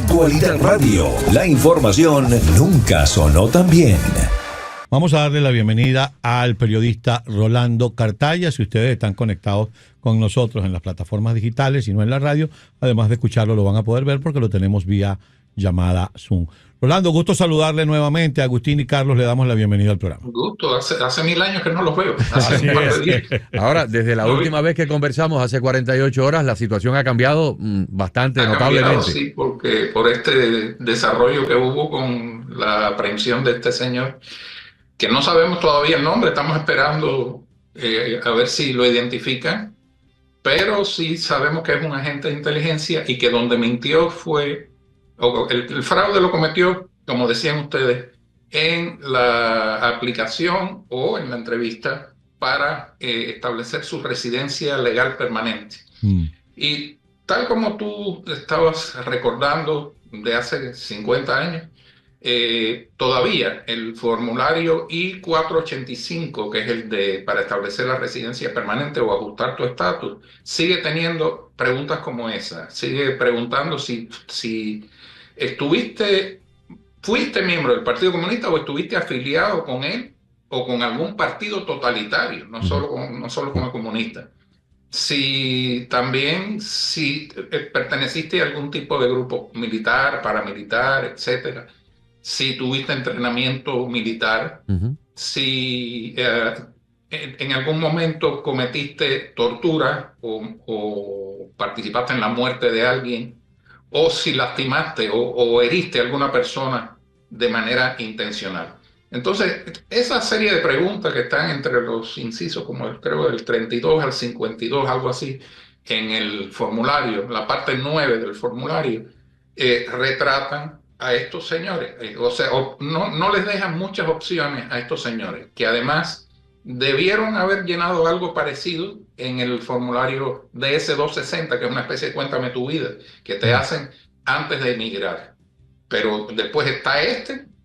Actualidad Radio. La información nunca sonó tan bien. Vamos a darle la bienvenida al periodista Rolando Cartaya. Si ustedes están conectados con nosotros en las plataformas digitales y no en la radio, además de escucharlo, lo van a poder ver porque lo tenemos vía llamada Zoom. Rolando, gusto saludarle nuevamente. A Agustín y Carlos le damos la bienvenida al programa. Gusto, hace 1000 años que no los veo. Hace un par de días. Ahora, desde la última vez que conversamos, hace 48 horas, la situación ha cambiado bastante notablemente. Cambiado, sí, porque por este desarrollo que hubo con la aprehensión de este señor, que no sabemos todavía el nombre, estamos esperando a ver si lo identifican, pero sí sabemos que es un agente de inteligencia y que donde mintió fue, o el fraude lo cometió, como decían ustedes, en la aplicación o en la entrevista para establecer su residencia legal permanente. Y tal como tú estabas recordando de hace 50 años, todavía el formulario I-485, que es el para establecer la residencia permanente o ajustar tu estatus, sigue teniendo preguntas como esa. Sigue preguntando si fuiste miembro del Partido Comunista o estuviste afiliado con él o con algún partido totalitario, no solo con el comunista. Si perteneciste a algún tipo de grupo militar, paramilitar, etcétera. Si tuviste entrenamiento militar, si en algún momento cometiste tortura o participaste en la muerte de alguien, o si lastimaste o heriste a alguna persona de manera intencional. Entonces, esa serie de preguntas que están entre los incisos, como creo del 32 al 52, algo así, en el formulario, la parte 9 del formulario, retratan a estos señores. No les dejan muchas opciones a estos señores, que además debieron haber llenado algo parecido en el formulario DS-260, que es una especie de cuéntame tu vida, que te hacen antes de emigrar. Pero después está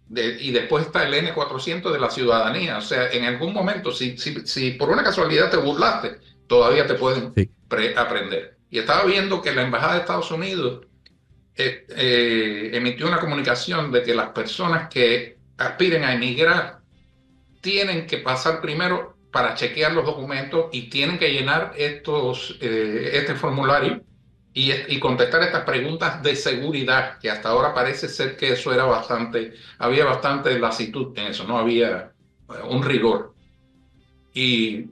y después está el N-400 de la ciudadanía. O sea, en algún momento, si por una casualidad te burlaste, todavía te pueden aprender. Y estaba viendo que la Embajada de Estados Unidos emitió una comunicación de que las personas que aspiren a emigrar tienen que pasar primero para chequear los documentos y tienen que llenar este formulario y contestar estas preguntas de seguridad, que hasta ahora parece ser que eso había bastante lasitud en eso, no había un rigor. Y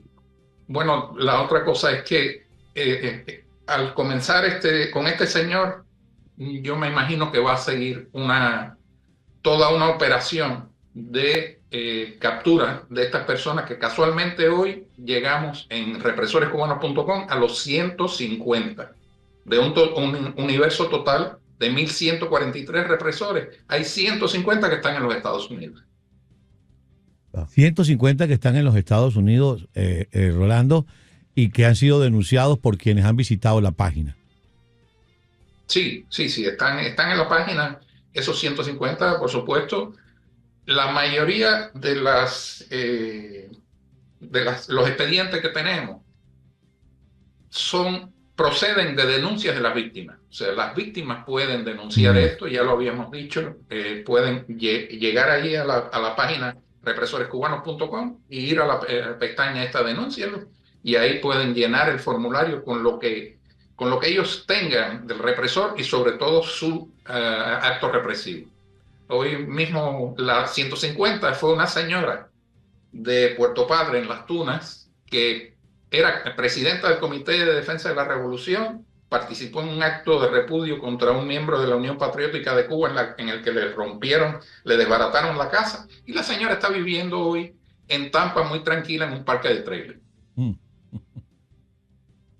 bueno, la otra cosa es que al comenzar con este señor, yo me imagino que va a seguir toda una operación de captura de estas personas, que casualmente hoy llegamos en represorescubanos.com a los 150 de un universo total de 1.143 represores. Hay 150 que están en los Estados Unidos. 150 que están en los Estados Unidos, Rolando, y que han sido denunciados por quienes han visitado la página. Sí, están en la página esos 150, por supuesto. La mayoría de los expedientes que tenemos proceden de denuncias de las víctimas. O sea, las víctimas pueden denunciar esto, ya lo habíamos dicho, pueden llegar allí a la página represorescubanos.com y ir a la pestaña esta denúncialo, y ahí pueden llenar el formulario con lo que ellos tengan del represor y sobre todo su acto represivo. Hoy mismo la 150 fue una señora de Puerto Padre, en Las Tunas, que era presidenta del Comité de Defensa de la Revolución, participó en un acto de repudio contra un miembro de la Unión Patriótica de Cuba en el que le desbarataron la casa, y la señora está viviendo hoy en Tampa muy tranquila en un parque de trailer.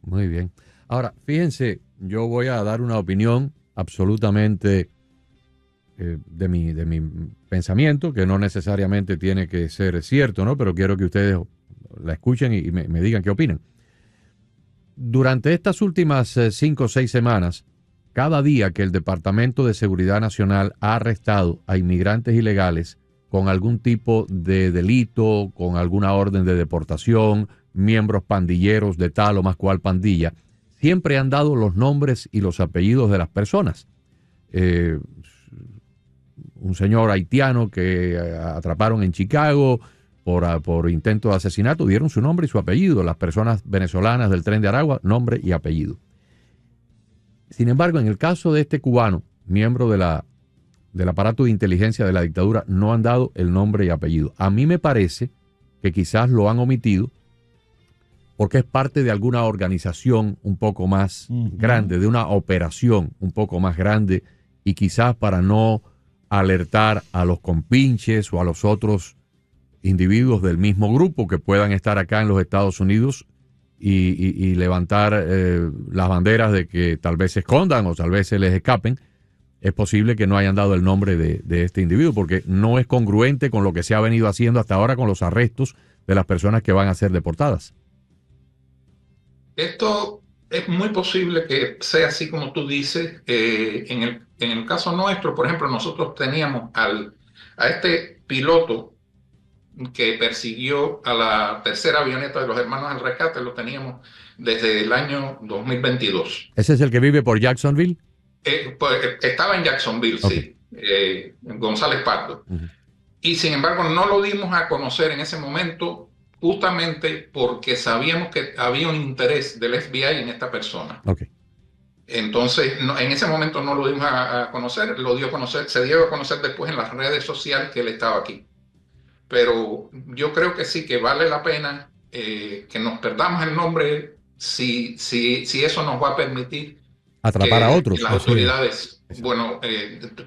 Muy bien. Ahora, fíjense, yo voy a dar una opinión absolutamente de mi pensamiento, que no necesariamente tiene que ser cierto, ¿no? Pero quiero que ustedes la escuchen y me digan qué opinan. Durante estas últimas 5 o 6 semanas, cada día que el Departamento de Seguridad Nacional ha arrestado a inmigrantes ilegales con algún tipo de delito, con alguna orden de deportación, miembros pandilleros de tal o más cual pandilla, siempre han dado los nombres y los apellidos de las personas. un señor haitiano que atraparon en Chicago por intento de asesinato, dieron su nombre y su apellido. Las personas venezolanas del Tren de Aragua, nombre y apellido. Sin embargo, en el caso de este cubano, miembro del aparato de inteligencia de la dictadura, no han dado el nombre y apellido. A mí me parece que quizás lo han omitido porque es parte de alguna organización un poco más grande, de una operación un poco más grande, y quizás para no alertar a los compinches o a los otros individuos del mismo grupo que puedan estar acá en los Estados Unidos y levantar las banderas de que tal vez se escondan o tal vez se les escapen. Es posible que no hayan dado el nombre de este individuo porque no es congruente con lo que se ha venido haciendo hasta ahora con los arrestos de las personas que van a ser deportadas. Esto es muy posible que sea así como tú dices. En el caso nuestro, por ejemplo, nosotros teníamos a este piloto que persiguió a la tercera avioneta de los Hermanos del Rescate, lo teníamos desde el año 2022. ¿Ese es el que vive por Jacksonville? Pues, estaba en Jacksonville, okay. Sí, González Pardo. Y sin embargo no lo dimos a conocer en ese momento justamente porque sabíamos que había un interés del FBI en esta persona. Okay. Entonces, en ese momento no lo dimos a conocer, se dio a conocer después en las redes sociales que él estaba aquí. Pero yo creo que sí, que vale la pena que nos perdamos el nombre si eso nos va a permitir atrapar a otros. Que las autoridades,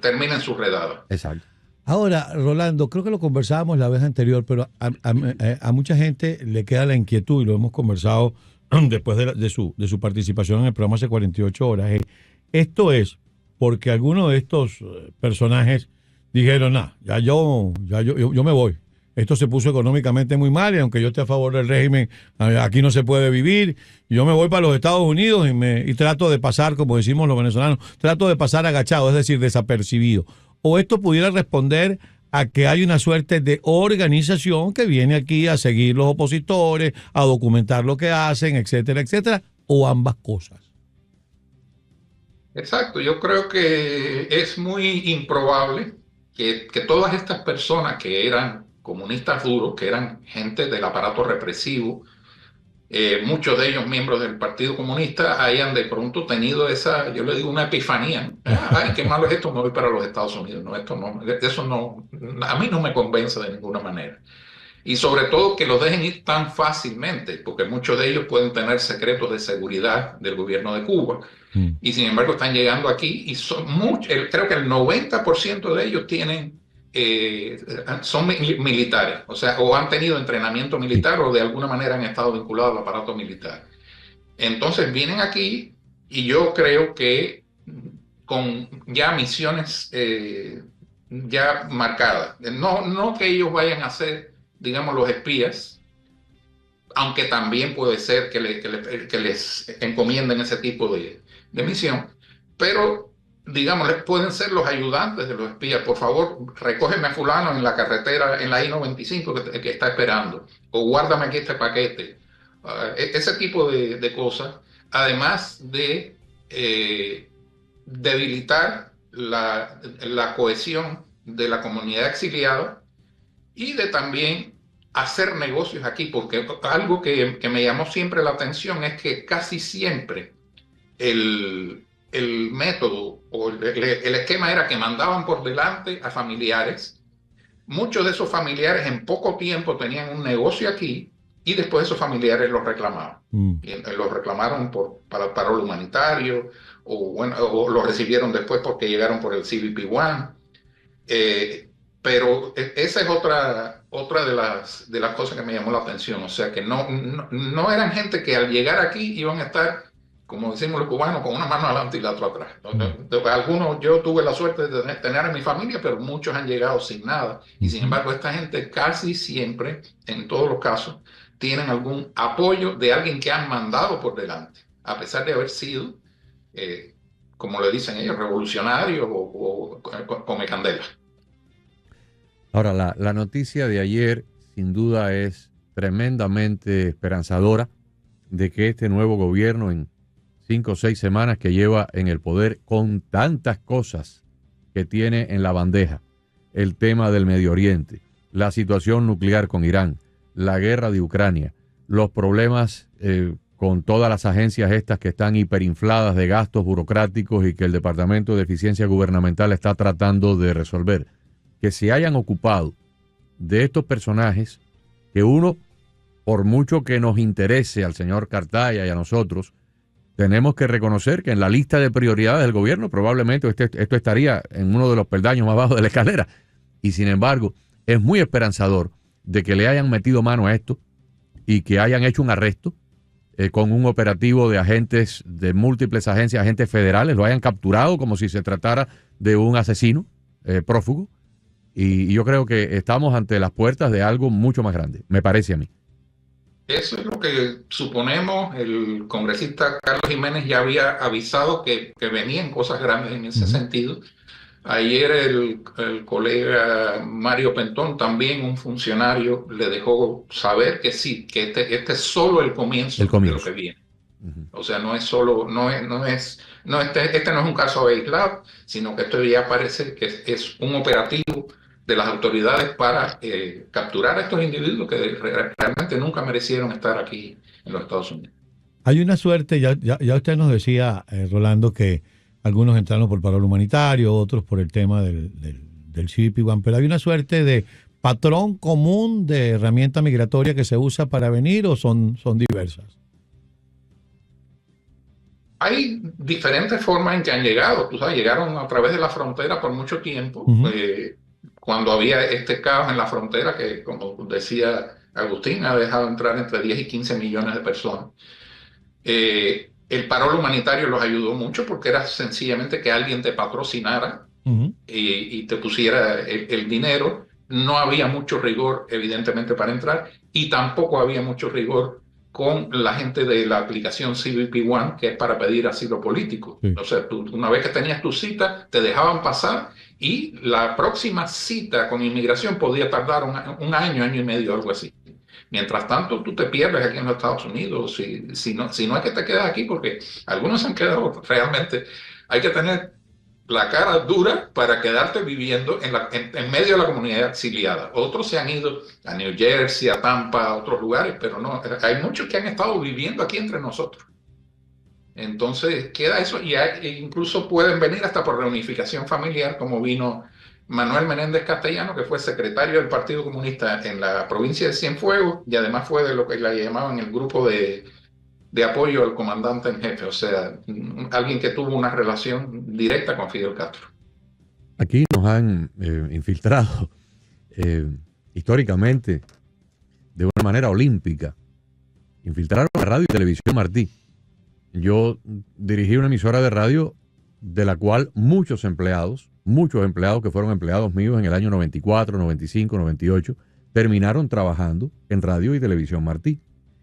terminen su redada. Exacto. Ahora, Rolando, creo que lo conversábamos la vez anterior, pero a mucha gente le queda la inquietud, y lo hemos conversado después de su participación en el programa hace 48 horas. Esto es porque algunos de estos personajes dijeron, ya yo me voy. Esto se puso económicamente muy mal y aunque yo esté a favor del régimen, aquí no se puede vivir. Yo me voy para los Estados Unidos y trato de pasar, como decimos los venezolanos, trato de pasar agachado, es decir, desapercibido. O esto pudiera responder a que hay una suerte de organización que viene aquí a seguir los opositores, a documentar lo que hacen, etcétera, etcétera, o ambas cosas. Exacto, yo creo que es muy improbable que todas estas personas que eran comunistas duros, que eran gente del aparato represivo, muchos de ellos miembros del Partido Comunista, hayan de pronto tenido yo le digo, una epifanía. Ay, qué malo es esto, me voy para los Estados Unidos. No, eso no, a mí no me convence de ninguna manera. Y sobre todo que los dejen ir tan fácilmente, porque muchos de ellos pueden tener secretos de seguridad del gobierno de Cuba. Y sin embargo están llegando aquí y son creo que el 90% de ellos son militares, o sea, o han tenido entrenamiento militar o de alguna manera han estado vinculados al aparato militar. Entonces vienen aquí y yo creo que con ya misiones ya marcadas. No que ellos vayan a ser, digamos, los espías, aunque también puede ser que les encomienden ese tipo de misión, pero digamos, pueden ser los ayudantes de los espías. Por favor, recógeme a fulano en la carretera, en la I-95 que está esperando, o guárdame aquí este paquete. Ese tipo de cosas, además de debilitar la cohesión de la comunidad exiliada y de también hacer negocios aquí, porque algo que me llamó siempre la atención es que casi siempre el método o el esquema era que mandaban por delante a familiares. Muchos de esos familiares en poco tiempo tenían un negocio aquí y después esos familiares los reclamaban. Y los reclamaron para lo humanitario o lo recibieron después porque llegaron por el CBP-1. Pero esa es otra de las cosas que me llamó la atención. O sea, que no eran gente que al llegar aquí iban a estar, como decimos los cubanos, con una mano adelante y la otra atrás. Algunos, yo tuve la suerte de tener a mi familia, pero muchos han llegado sin nada. Y sin embargo, esta gente casi siempre, en todos los casos, tienen algún apoyo de alguien que han mandado por delante, a pesar de haber sido, como le dicen ellos, revolucionarios o come candela. Ahora, la noticia de ayer, sin duda, es tremendamente esperanzadora de que este nuevo gobierno en 5 o 6 semanas que lleva en el poder, con tantas cosas que tiene en la bandeja: el tema del Medio Oriente, la situación nuclear con Irán, la guerra de Ucrania, los problemas con todas las agencias estas que están hiperinfladas de gastos burocráticos y que el Departamento de Eficiencia Gubernamental está tratando de resolver. Que se hayan ocupado de estos personajes, que uno, por mucho que nos interese al señor Cartaya y a nosotros, tenemos que reconocer que en la lista de prioridades del gobierno probablemente esto estaría en uno de los peldaños más bajos de la escalera. Y sin embargo, es muy esperanzador de que le hayan metido mano a esto y que hayan hecho un arresto con un operativo de agentes de múltiples agencias, agentes federales, lo hayan capturado como si se tratara de un asesino prófugo. Y yo creo que estamos ante las puertas de algo mucho más grande, me parece a mí. Eso es lo que suponemos. El congresista Carlos Jiménez ya había avisado que venían cosas grandes en ese sentido. Ayer el colega Mario Pentón, también un funcionario, le dejó saber que sí, que este es solo el comienzo de lo que viene. O sea, no es solo, este no es un caso aislado, sino que esto ya parece que es un operativo de las autoridades para capturar a estos individuos que realmente nunca merecieron estar aquí en los Estados Unidos. Hay una suerte, ya usted nos decía, Rolando, que algunos entraron por paro humanitario, otros por el tema del CBP-1, pero hay una suerte de patrón común de herramienta migratoria que se usa para venir, ¿o son diversas? Hay diferentes formas en que han llegado. Tú sabes, llegaron a través de la frontera por mucho tiempo. Cuando había este caos en la frontera, que como decía Agustín, ha dejado entrar entre 10 y 15 millones de personas. El paro humanitario los ayudó mucho porque era sencillamente que alguien te patrocinara y te pusiera el dinero. No había mucho rigor, evidentemente, para entrar, y tampoco había mucho rigor con la gente de la aplicación CBP-1, que es para pedir asilo político. Sí. O sea, una vez que tenías tu cita, te dejaban pasar, y la próxima cita con inmigración podía tardar un año y medio, algo así. Mientras tanto, tú te pierdes aquí en los Estados Unidos, si no es que te quedas aquí, porque algunos se han quedado realmente. Hay que tener la cara dura para quedarte viviendo en medio de la comunidad exiliada. Otros se han ido a New Jersey, a Tampa, a otros lugares, pero no, hay muchos que han estado viviendo aquí entre nosotros. Entonces queda eso, y incluso pueden venir hasta por reunificación familiar, como vino Manuel Menéndez Castellano, que fue secretario del Partido Comunista en la provincia de Cienfuegos, y además fue de lo que le llamaban el grupo de apoyo al comandante en jefe, o sea, alguien que tuvo una relación directa con Fidel Castro. Aquí nos han infiltrado históricamente de una manera olímpica. Infiltraron a Radio y Televisión Martí. Yo dirigí una emisora de radio de la cual muchos empleados que fueron empleados míos en el año 94, 95, 98, terminaron trabajando en Radio y Televisión Martí.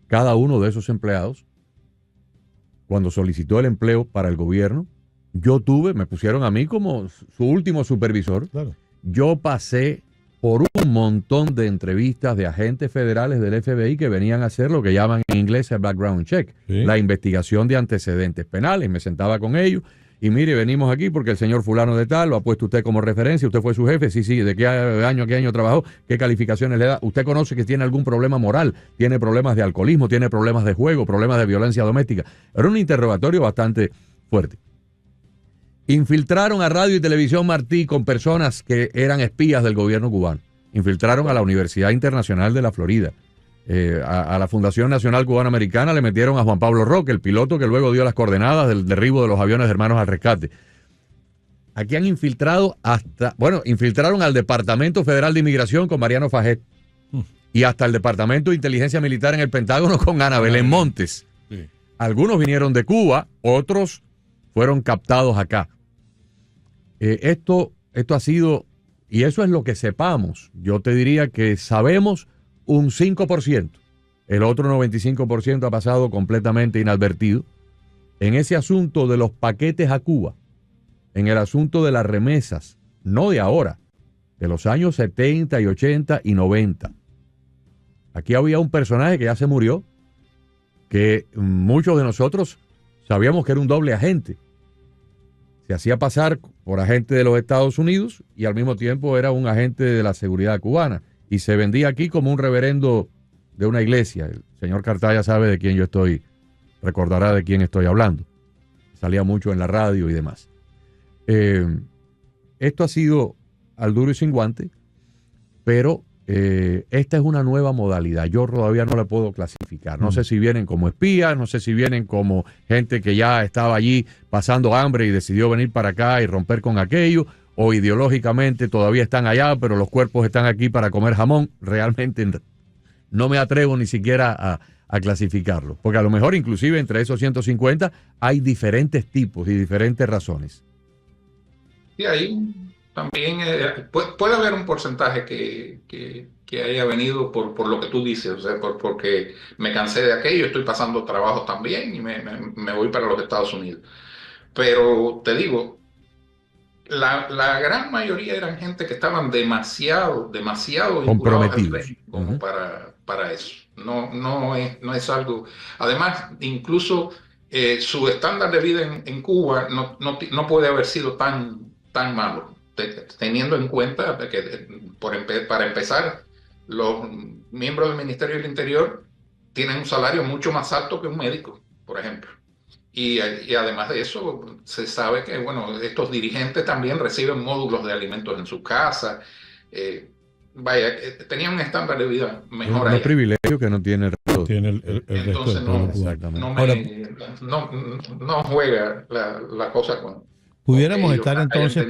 Cada uno de esos empleados, cuando solicitó el empleo para el gobierno, me pusieron a mí como su último supervisor. Claro. Yo pasé por un montón de entrevistas de agentes federales del FBI que venían a hacer lo que llaman en inglés el background check, ¿sí? La investigación de antecedentes penales. Me sentaba con ellos y mire, venimos aquí porque el señor fulano de tal lo ha puesto usted como referencia, usted fue su jefe, sí, ¿de qué año trabajó? ¿Qué calificaciones le da? ¿Usted conoce que tiene algún problema moral? ¿Tiene problemas de alcoholismo? ¿Tiene problemas de juego? ¿Problemas de violencia doméstica? Era un interrogatorio bastante fuerte. Infiltraron a Radio y Televisión Martí con personas que eran espías del gobierno cubano. Infiltraron a la Universidad Internacional de la Florida. A la Fundación Nacional Cubano-Americana le metieron a Juan Pablo Roque, el piloto que luego dio las coordenadas del derribo de los aviones Hermanos al Rescate. Aquí han infiltrado infiltraron al Departamento Federal de Inmigración con Mariano Fajet y hasta el Departamento de Inteligencia Militar en el Pentágono con Ana Belén Montes. Sí. Algunos vinieron de Cuba, otros fueron captados acá. Esto ha sido, y eso es lo que sepamos. Yo te diría que sabemos un 5%. El otro 95% ha pasado completamente inadvertido en ese asunto de los paquetes a Cuba, en el asunto de las remesas, no de ahora, de los años 70 y 80 y 90. Aquí había un personaje que ya se murió, que muchos de nosotros Sabíamos que era un doble agente. Se hacía pasar por agente de los Estados Unidos y al mismo tiempo era un agente de la seguridad cubana. Y se vendía aquí como un reverendo de una iglesia. El señor Cartaya sabe de quién yo estoy, recordará de quién estoy hablando. Salía mucho en la radio y demás. Esto ha sido al duro y sin guante, pero esta es una nueva modalidad. Yo todavía no la puedo clasificar. No sé si vienen como espías, no sé si vienen como gente que ya estaba allí pasando hambre y decidió venir para acá y romper con aquello, o ideológicamente todavía están allá, pero los cuerpos están aquí para comer jamón. Realmente no me atrevo ni siquiera a clasificarlo, porque a lo mejor inclusive entre esos 150 hay diferentes tipos y diferentes razones. Y ahí también puede haber un porcentaje que haya venido por lo que tú dices, o sea, porque me cansé de aquello, estoy pasando trabajo también y me voy para los Estados Unidos. Pero te digo, la gran mayoría eran gente que estaban demasiado comprometidos como para eso. No es algo. Además, incluso su estándar de vida en Cuba no puede haber sido tan malo, teniendo en cuenta que, para empezar, los miembros del Ministerio del Interior tienen un salario mucho más alto que un médico, por ejemplo. Y además de eso, se sabe que, bueno, estos dirigentes también reciben módulos de alimentos en su casa. Tenían un estándar de vida mejor allá. Un privilegio que no tiene el resto. Entonces no juega la cosa con... Pudiéramos estar entonces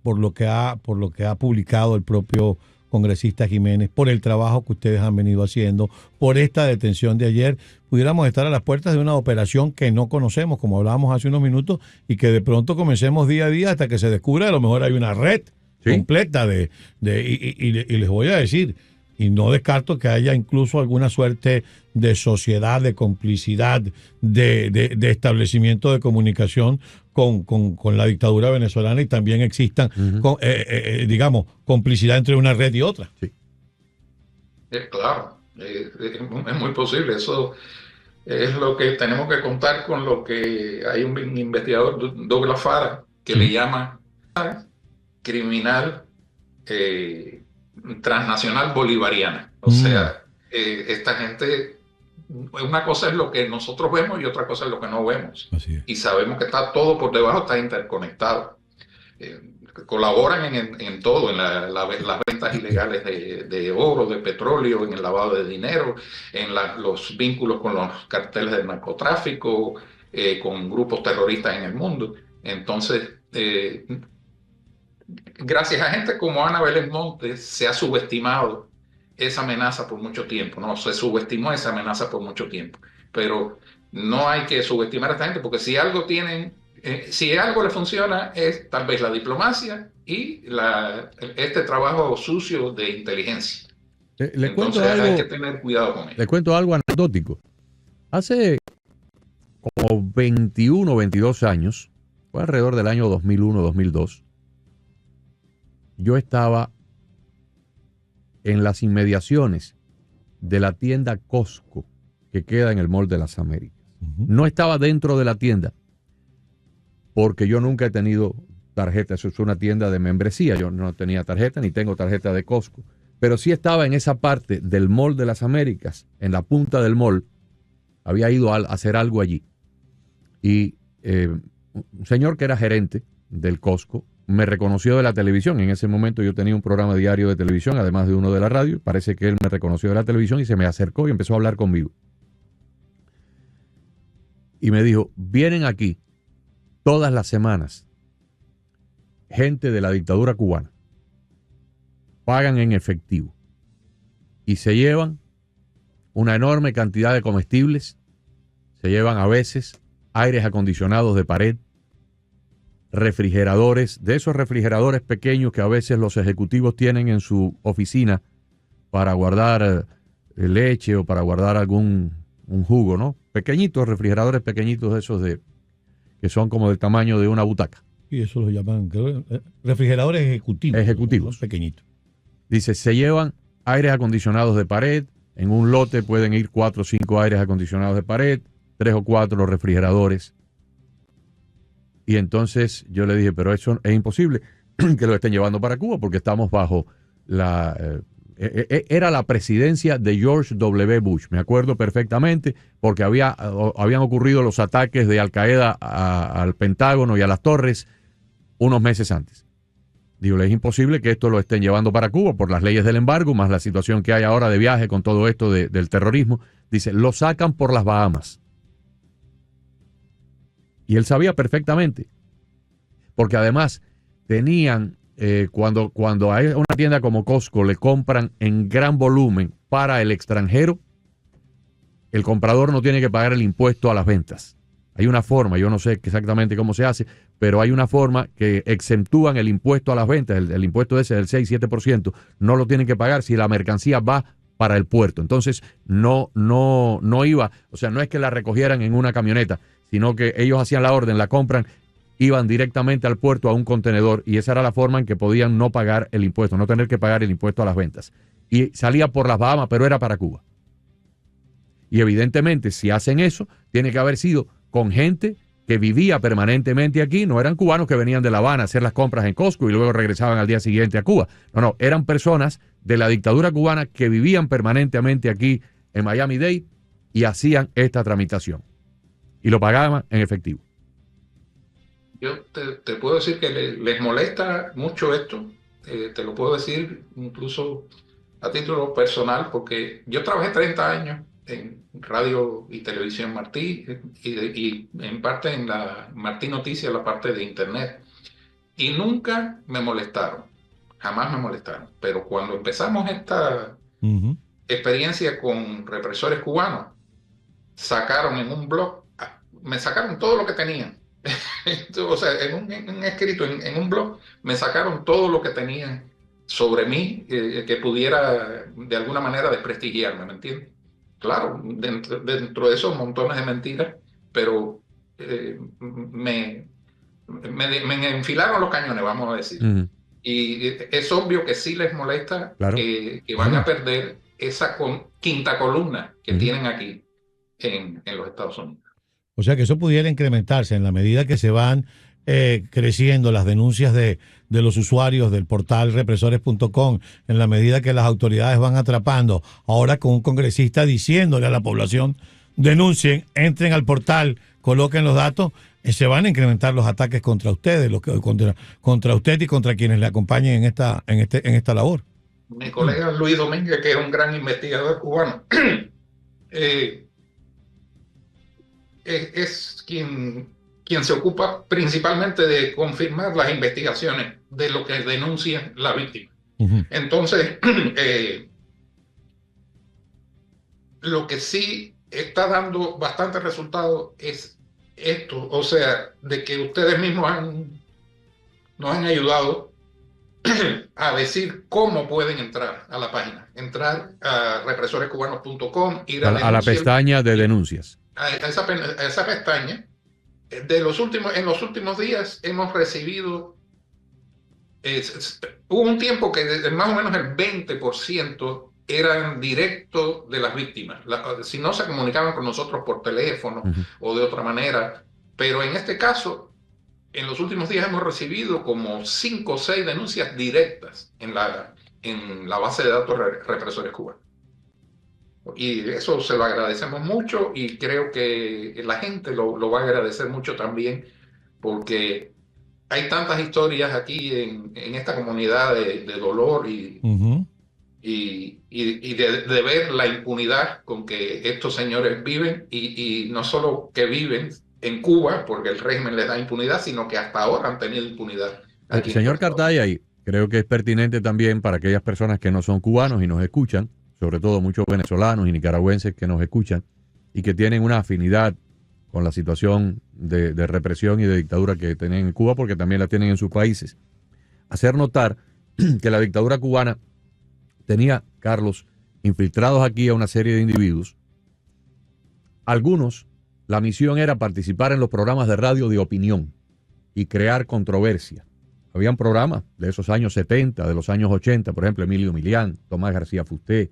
por lo que ha publicado el propio congresista Jiménez, por el trabajo que ustedes han venido haciendo, por esta detención de ayer, pudiéramos estar a las puertas de una operación que no conocemos, como hablábamos hace unos minutos, y que de pronto comencemos día a día hasta que se descubra, a lo mejor hay una red completa y les voy a decir, y no descarto que haya incluso alguna suerte de sociedad, de complicidad, de establecimiento de comunicación con la dictadura venezolana, y también existan, digamos, complicidad entre una red y otra. Sí. Claro, es muy posible. Eso es lo que tenemos que contar con lo que hay un investigador, Douglas Farah, que le llama criminal transnacional bolivariana. O sea, esta gente, una cosa es lo que nosotros vemos y otra cosa es lo que no vemos. Y sabemos que está todo por debajo, está interconectado. Colaboran en todo, en las ventas ilegales de oro, de petróleo, en el lavado de dinero, en los vínculos con los carteles del narcotráfico, con grupos terroristas en el mundo. Entonces, gracias a gente como Ana Belén Montes, se ha subestimado esa amenaza por mucho tiempo, ¿no? Se subestimó esa amenaza por mucho tiempo. Pero no hay que subestimar a esta gente, porque si algo tienen, si algo le funciona, es tal vez la diplomacia y este trabajo sucio de inteligencia. Entonces hay que tener cuidado con ello. Le cuento algo anecdótico. Hace como 21 o 22 años, fue alrededor del año 2001-2002, yo estaba en las inmediaciones de la tienda Costco que queda en el Mall de las Américas. No estaba dentro de la tienda porque yo nunca he tenido tarjeta. Eso es una tienda de membresía. Yo no tenía tarjeta ni tengo tarjeta de Costco. Pero sí estaba en esa parte del Mall de las Américas, en la punta del mall. Había ido a hacer algo allí. Y un señor que era gerente del Costco me reconoció de la televisión. En ese momento yo tenía un programa diario de televisión, además de uno de la radio. Parece que él me reconoció de la televisión y se me acercó y empezó a hablar conmigo. Y me dijo, vienen aquí todas las semanas gente de la dictadura cubana, pagan en efectivo y se llevan una enorme cantidad de comestibles, se llevan a veces aires acondicionados de pared, refrigeradores, de esos refrigeradores pequeños que a veces los ejecutivos tienen en su oficina para guardar leche o para guardar un jugo, ¿no? Pequeñitos, refrigeradores pequeñitos de esos que son como del tamaño de una butaca. Y eso lo llaman refrigeradores ejecutivos. Ejecutivos. Pequeñitos. Dice, se llevan aires acondicionados de pared. En un lote pueden ir 4 o 5 aires acondicionados de pared, 3 o 4 refrigeradores Y entonces yo le dije, pero eso es imposible que lo estén llevando para Cuba porque estamos bajo era la presidencia de George W. Bush, me acuerdo perfectamente, porque habían ocurrido los ataques de Al Qaeda al Pentágono y a las torres unos meses antes. Digo, es imposible que esto lo estén llevando para Cuba por las leyes del embargo, más la situación que hay ahora de viaje con todo esto del terrorismo. Dice, lo sacan por las Bahamas. Y él sabía perfectamente, porque además tenían, cuando a una tienda como Costco le compran en gran volumen para el extranjero, el comprador no tiene que pagar el impuesto a las ventas. Hay una forma, yo no sé exactamente cómo se hace, pero hay una forma que exentúan el impuesto a las ventas, el impuesto ese del 6-7%, no lo tienen que pagar si la mercancía va para el puerto. Entonces no iba, o sea, no es que la recogieran en una camioneta, sino que ellos hacían la orden, la compran, iban directamente al puerto a un contenedor y esa era la forma en que podían no pagar el impuesto, no tener que pagar el impuesto a las ventas. Y salía por las Bahamas, pero era para Cuba. Y evidentemente, si hacen eso, tiene que haber sido con gente que vivía permanentemente aquí, no eran cubanos que venían de La Habana a hacer las compras en Costco y luego regresaban al día siguiente a Cuba. No, eran personas de la dictadura cubana que vivían permanentemente aquí en Miami-Dade y hacían esta tramitación. Y lo pagaban en efectivo. Yo te puedo decir que les molesta mucho esto, te lo puedo decir incluso a título personal, porque yo trabajé 30 años en Radio y Televisión Martí y en parte en la Martí Noticias, la parte de Internet. Y nunca me molestaron, jamás me molestaron. Pero cuando empezamos esta experiencia con represores cubanos, sacaron en un blog, me sacaron todo lo que tenían. O sea, en un escrito, en un blog, me sacaron todo lo que tenían sobre mí que pudiera de alguna manera desprestigiarme, ¿me entiendes? Claro, dentro de esos montones de mentiras, pero me enfilaron los cañones, vamos a decir. Y es obvio que sí les molesta, claro, que van a perder esa quinta columna que tienen aquí en los Estados Unidos. O sea que eso pudiera incrementarse en la medida que se van creciendo las denuncias de los usuarios del portal represores.com, en la medida que las autoridades van atrapando, ahora con un congresista diciéndole a la población, denuncien, entren al portal, coloquen los datos, se van a incrementar los ataques contra ustedes, contra usted y contra quienes le acompañen en esta labor. Mi colega Luis Domínguez, que es un gran investigador cubano, es quien se ocupa principalmente de confirmar las investigaciones de lo que denuncia la víctima. Entonces, lo que sí está dando bastante resultado es esto, o sea, de que ustedes mismos nos han ayudado a decir cómo pueden entrar a la página, entrar a represorescubanos.com, ir a la pestaña de denuncias. A esa pestaña. En los últimos días hemos recibido, hubo un tiempo que más o menos el 20% eran directos de las víctimas, si no se comunicaban con nosotros por teléfono o de otra manera, pero en este caso, en los últimos días hemos recibido como 5 o 6 denuncias directas en la base de datos represores cubanos. Y eso se lo agradecemos mucho y creo que la gente lo va a agradecer mucho también, porque hay tantas historias aquí en esta comunidad de dolor y de ver la impunidad con que estos señores viven y no solo que viven en Cuba porque el régimen les da impunidad, sino que hasta ahora han tenido impunidad. Aquí señor Cartaya, y creo que es pertinente también para aquellas personas que no son cubanos y nos escuchan, sobre todo muchos venezolanos y nicaragüenses que nos escuchan y que tienen una afinidad con la situación de represión y de dictadura que tienen en Cuba, porque también la tienen en sus países. Hacer notar que la dictadura cubana tenía, Carlos, infiltrados aquí a una serie de individuos. Algunos, la misión era participar en los programas de radio de opinión y crear controversia. Habían programas de esos años 70, de los años 80, por ejemplo, Emilio Milián, Tomás García Fusté,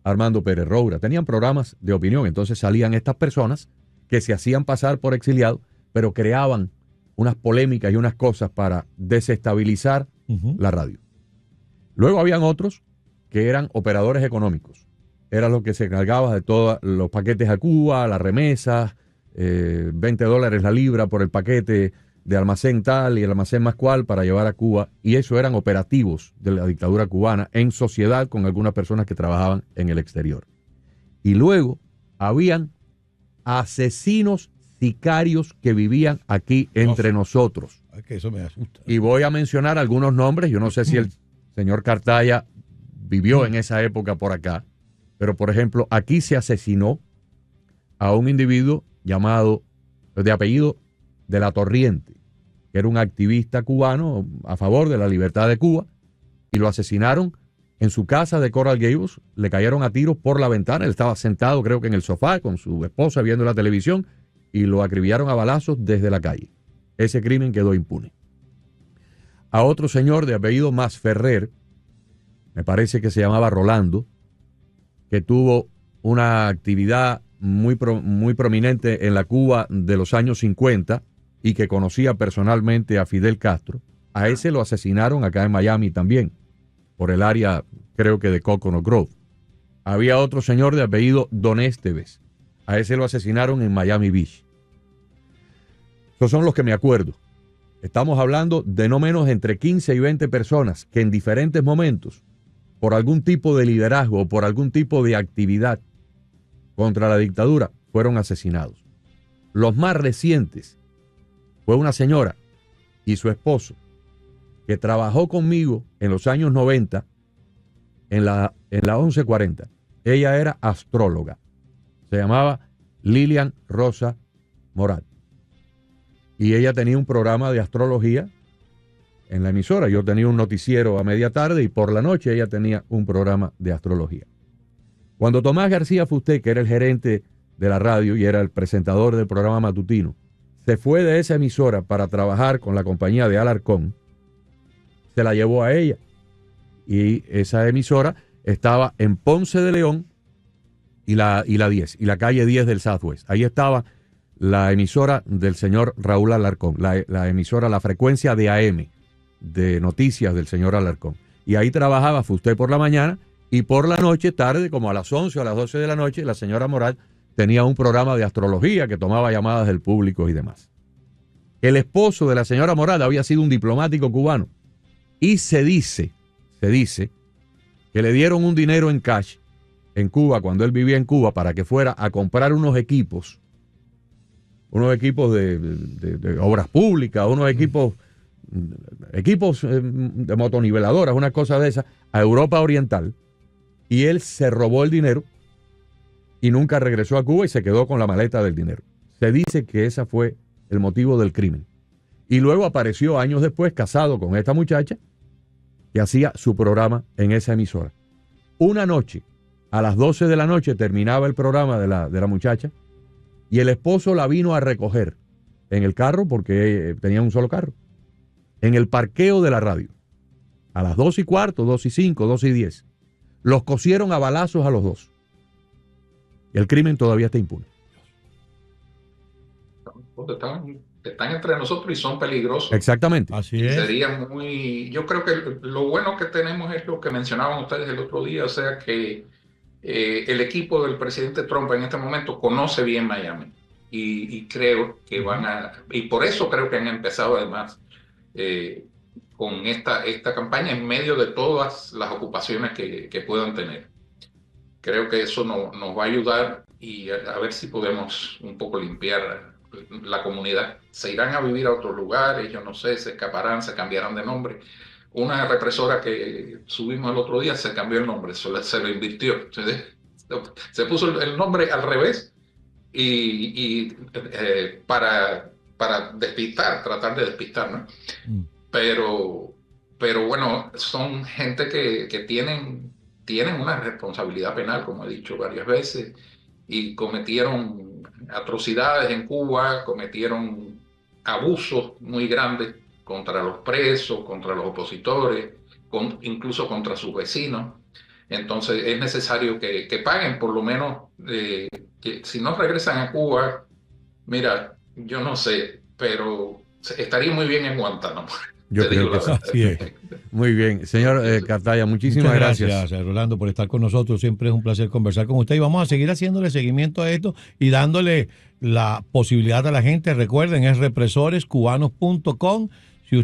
Armando Pérez Roura, tenían programas de opinión. Entonces salían estas personas que se hacían pasar por exiliados, pero creaban unas polémicas y unas cosas para desestabilizar la radio. Luego habían otros que eran operadores económicos. Eran los que se encargaban de todos los paquetes a Cuba, las remesas, $20 la libra por el paquete de almacén tal y el almacén más cual para llevar a Cuba. Y eso eran operativos de la dictadura cubana en sociedad con algunas personas que trabajaban en el exterior. Y luego habían asesinos sicarios que vivían aquí entre nosotros. Es que eso me asusta. Y voy a mencionar algunos nombres. Yo no sé si el señor Cartaya vivió en esa época por acá, pero por ejemplo, aquí se asesinó a un individuo llamado, de apellido de la Torriente, que era un activista cubano a favor de la libertad de Cuba, y lo asesinaron en su casa de Coral Gables. Le cayeron a tiros por la ventana. Él estaba sentado, creo que en el sofá, con su esposa viendo la televisión, y lo acribillaron a balazos desde la calle. Ese crimen quedó impune. A otro señor de apellido Masferrer, me parece que se llamaba Rolando, que tuvo una actividad muy prominente en la Cuba de los años 50 y que conocía personalmente a Fidel Castro. A ese lo asesinaron acá en Miami también, por el área, creo que de Coconut Grove. Había otro señor de apellido Don Esteves. A ese lo asesinaron en Miami Beach. Esos son los que me acuerdo. Estamos hablando de no menos entre 15 y 20 personas que en diferentes momentos, por algún tipo de liderazgo o por algún tipo de actividad contra la dictadura, fueron asesinados. Los más recientes fue una señora y su esposo que trabajó conmigo en los años 90 en la 1140. Ella era astróloga. Se llamaba Lilian Rosa Morat. Y ella tenía un programa de astrología en la emisora. Yo tenía un noticiero a media tarde y por la noche ella tenía un programa de astrología. Cuando Tomás García Fusté, que era el gerente de la radio y era el presentador del programa matutino, se fue de esa emisora para trabajar con la compañía de Alarcón, se la llevó a ella. Y esa emisora estaba en Ponce de León y la 10, y la calle 10 del Southwest. Ahí estaba la emisora del señor Raúl Alarcón, la emisora, la frecuencia de AM, de noticias del señor Alarcón. Y ahí trabajaba Fusté por la mañana y por la noche, tarde, como a las 11 o a las 12 de la noche, la señora Morat tenía un programa de astrología que tomaba llamadas del público y demás. El esposo de la señora Morat había sido un diplomático cubano y se dice que le dieron un dinero en cash en Cuba, cuando él vivía en Cuba, para que fuera a comprar unos equipos de obras públicas, unos equipos de motoniveladoras, una cosa de esas, a Europa Oriental, y él se robó el dinero y nunca regresó a Cuba y se quedó con la maleta del dinero. Se dice que ese fue el motivo del crimen. Y luego apareció años después casado con esta muchacha que hacía su programa en esa emisora. Una noche, a las 12 de la noche, terminaba el programa de la muchacha y el esposo la vino a recoger en el carro, porque tenía un solo carro, en el parqueo de la radio, a las 2:15, 2:05, 2:10. Los cosieron a balazos a los dos. Y el crimen todavía está impune. Están entre nosotros y son peligrosos. Exactamente. Así es. Sería muy... Yo creo que lo bueno que tenemos es lo que mencionaban ustedes el otro día, o sea que el equipo del presidente Trump en este momento conoce bien Miami y creo que van a... Y por eso creo que han empezado además con esta campaña en medio de todas las ocupaciones que puedan tener. Creo que eso nos va a ayudar y a ver si podemos un poco limpiar la comunidad. Se irán a vivir a otros lugares, yo no sé, se escaparán, se cambiarán de nombre. Una represora que subimos el otro día se cambió el nombre, se lo invirtió. Se puso el nombre al revés para despistar, tratar de despistar, ¿no? Pero bueno, son gente que tienen una responsabilidad penal, como he dicho varias veces, y cometieron atrocidades en Cuba, cometieron abusos muy grandes contra los presos, contra los opositores, incluso contra sus vecinos. Entonces es necesario que paguen, por lo menos, que si no regresan a Cuba, mira, yo no sé, pero estaría muy bien en Guantánamo. Yo creo que así es. Muy bien. Señor Cartaya, muchísimas gracias. Rolando, por estar con nosotros. Siempre es un placer conversar con usted y vamos a seguir haciéndole seguimiento a esto y dándole la posibilidad a la gente. Recuerden, es represorescubanos.com.